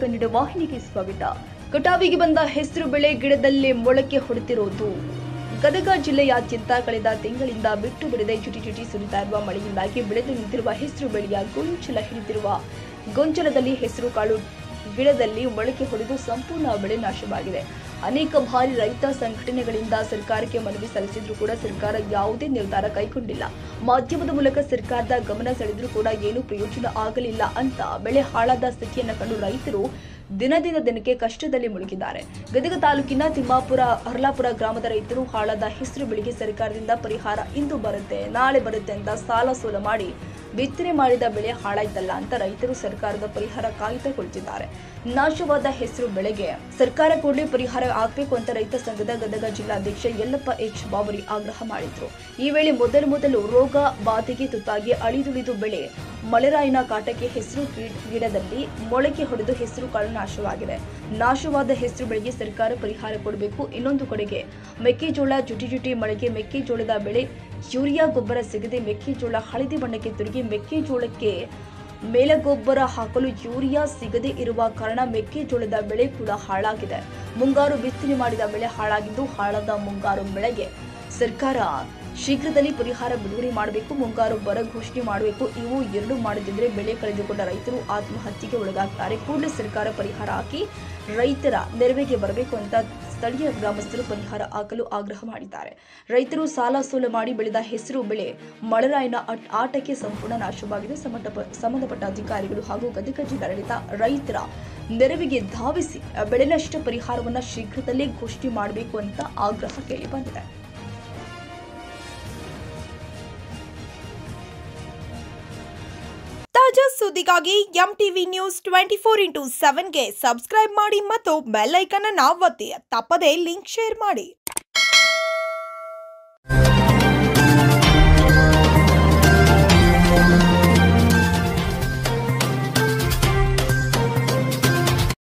ಕನ್ನಡ ವಾಹಿನಿಗೆ ಸ್ವಾಗತ. ಕಟಾವಿಗೆ ಬಂದ ಹೆಸರು ಬೆಳೆ ಗಿಡದಲ್ಲಿ ಮೊಳಕೆ ಹೊಡೆತಿರೋದು. ಗದಗ ಜಿಲ್ಲೆಯಾದ್ಯಂತ ಕಳೆದ ತಿಂಗಳಿಂದ ಬಿಟ್ಟು ಬಿಡದೆ ಜುಟಿ ಸುರಿತಾ ಇರುವ ಮಳೆಯಿಂದಾಗಿ ಬೆಳೆದು ನಿಂತಿರುವ ಹೆಸರು ಬೆಳೆಯ ಗೊಂಚಲ ಹಿಡಿದಿರುವ ಗೊಂಚಲದಲ್ಲಿ ಹೆಸರು ಕಾಳು ಗಿಡದಲ್ಲಿ ಮೊಳಕೆ ಹೊಡೆದು ಸಂಪೂರ್ಣ ಬೆಳೆ ನಾಶವಾಗಿದೆ. ಅನೇಕ ಬಾರಿ ರೈತ ಸಂಘಟನೆಗಳಿಂದ ಸರ್ಕಾರಕ್ಕೆ ಮನವಿ ಸಲ್ಲಿಸಿದ್ರೂ ಕೂಡ ಸರ್ಕಾರ ಯಾವುದೇ ನಿರ್ಧಾರ ಕೈಗೊಂಡಿಲ್ಲ. ಮಾಧ್ಯಮದ ಮೂಲಕ ಸರ್ಕಾರದ ಗಮನ ಸೆಳೆದ್ರೂ ಕೂಡ ಏನೂ ಪ್ರಯೋಜನ ಆಗಲಿಲ್ಲ ಅಂತ ಬೆಳೆ ಹಾಳಾದ ಸ್ಥಿತಿಯನ್ನು ಕಂಡು ರೈತರು ದಿನಕ್ಕೆ ಕಷ್ಟದಲ್ಲಿ ಮುಳುಗಿದ್ದಾರೆ. ಗದಗ ತಾಲೂಕಿನ ತಿಮ್ಮಾಪುರ ಹರ್ಲಾಪುರ ಗ್ರಾಮದ ರೈತರು ಹಾಳಾದ ಹೆಸರು ಬೆಳೆಗೆ ಸರ್ಕಾರದಿಂದ ಪರಿಹಾರ ಇಂದು ಬರುತ್ತೆ ನಾಳೆ ಬರುತ್ತೆ ಅಂತ ಸಾಲ ಸೋಲ ಮಾಡಿ ಬಿತ್ತನೆ ಮಾಡಿದ ಬೆಳೆ ಹಾಳಾಯ್ತಲ್ಲ ಅಂತ ರೈತರು ಸರ್ಕಾರದ ಪರಿಹಾರ ಕಾಯ್ತಾ ಕುಳಿತಿದ್ದಾರೆ. ನಾಶವಾದ ಹೆಸರು ಬೆಳೆಗೆ ಸರ್ಕಾರ ಕೂಡಲೇ ಪರಿಹಾರ ಆಗಬೇಕು ಅಂತ ರೈತ ಸಂಘದ ಗದಗ ಜಿಲ್ಲಾಧ್ಯಕ್ಷ ಯಲ್ಲಪ್ಪ ಎಚ್ ಬಾಬರಿ ಆಗ್ರಹ ಮಾಡಿದ್ರು. ಈ ವೇಳೆ ಮೊದಲು ರೋಗ ಬಾಧೆಗೆ ತುತ್ತಾಗಿ ಅಳಿದುಳಿದು ಬೆಳೆ ಮಳೆರಾಯನ ಕಾಟಕ್ಕೆ ಹೆಸರು ಗಿಡದಲ್ಲಿ ಮೊಳಕೆ ಹೊಡೆದು ಹೆಸರು ಕಾಳು ನಾಶವಾಗಿದೆ. ನಾಶವಾದ ಹೆಸರು ಬೆಳೆಗೆ ಸರ್ಕಾರ ಪರಿಹಾರ ಕೊಡಬೇಕು. ಇನ್ನೊಂದು ಕಡೆಗೆ ಮೆಕ್ಕೆಜೋಳ ಜುಟಿ ಮಳೆಗೆ ಮೆಕ್ಕೆಜೋಳದ ಬೆಳೆ ಯೂರಿಯಾ ಗೊಬ್ಬರ ಸಿಗದೆ ಮೆಕ್ಕೆಜೋಳ ಹಳದಿ ಬಣ್ಣಕ್ಕೆ ತಿರುಗಿ ಮೆಕ್ಕೆಜೋಳಕ್ಕೆ ಮೇಲಗೊಬ್ಬರ ಹಾಕಲು ಯೂರಿಯಾ ಸಿಗದೆ ಇರುವ ಕಾರಣ ಮೆಕ್ಕೆಜೋಳದ ಬೆಳೆ ಕೂಡ ಹಾಳಾಗಿದೆ. ಮುಂಗಾರು ಬಿತ್ತನೆ ಮಾಡಿದ ಬೆಳೆ ಹಾಳಾಗಿದ್ದು ಹಾಳಾದ ಮುಂಗಾರು ಬೆಳೆಗೆ ಸರ್ಕಾರ ಶೀಘ್ರದಲ್ಲಿ ಪರಿಹಾರ ಬಿಡುಗಡೆ ಮಾಡಬೇಕು. ಮುಂಗಾರು ಬರ ಘೋಷಣೆ ಮಾಡಬೇಕು. ಇವು ಎರಡು ಮಾಡದಿದ್ರೆ ಬೆಳೆ ಕಳೆದುಕೊಂಡ ರೈತರು ಆತ್ಮಹತ್ಯೆಗೆ ಒಳಗಾಗ್ತಾರೆ. ಕೂಡಲೇ ಸರ್ಕಾರ ಪರಿಹಾರ ಹಾಕಿ ರೈತರ ನೆರವಿಗೆ ಬರಬೇಕು ಅಂತ ಸ್ಥಳೀಯ ಗ್ರಾಮಸ್ಥರು ಪರಿಹಾರ ಹಾಕಲು ಆಗ್ರಹ ಮಾಡಿದ್ದಾರೆ. ರೈತರು ಸಾಲ ಸೋಲ ಮಾಡಿ ಬೆಳೆದ ಹೆಸರು ಬೆಳೆ ಮಳೆರಾಯನ ಆಟಕ್ಕೆ ಸಂಪೂರ್ಣ ನಾಶವಾಗಿದೆ. ಸಂಬಂಧಪಟ್ಟ ಅಧಿಕಾರಿಗಳು ಹಾಗೂ ಗದಗ ಜಿಲ್ಲಾಡಳಿತ ರೈತರ ನೆರವಿಗೆ ಧಾವಿಸಿ ಬೆಳೆ ನಷ್ಟ ಪರಿಹಾರವನ್ನು ಶೀಘ್ರದಲ್ಲೇ ಘೋಷಣೆ ಮಾಡಬೇಕು ಅಂತ ಆಗ್ರಹ ಕೇಳಿ ಬಂದಿದೆ. ತಾಜಾ ಸುದ್ದಿಗಾಗಿ MTV ನ್ಯೂಸ್ 24x7ಗೆ ಸಬ್ಸ್ಕ್ರೈಬ್ ಮಾಡಿ ಮತ್ತು ಬೆಲ್ ಐಕಾನ್ ಅನ್ನು ಒತ್ತಿ. ತಪ್ಪದೇ ಲಿಂಕ್ ಶೇರ್ ಮಾಡಿ.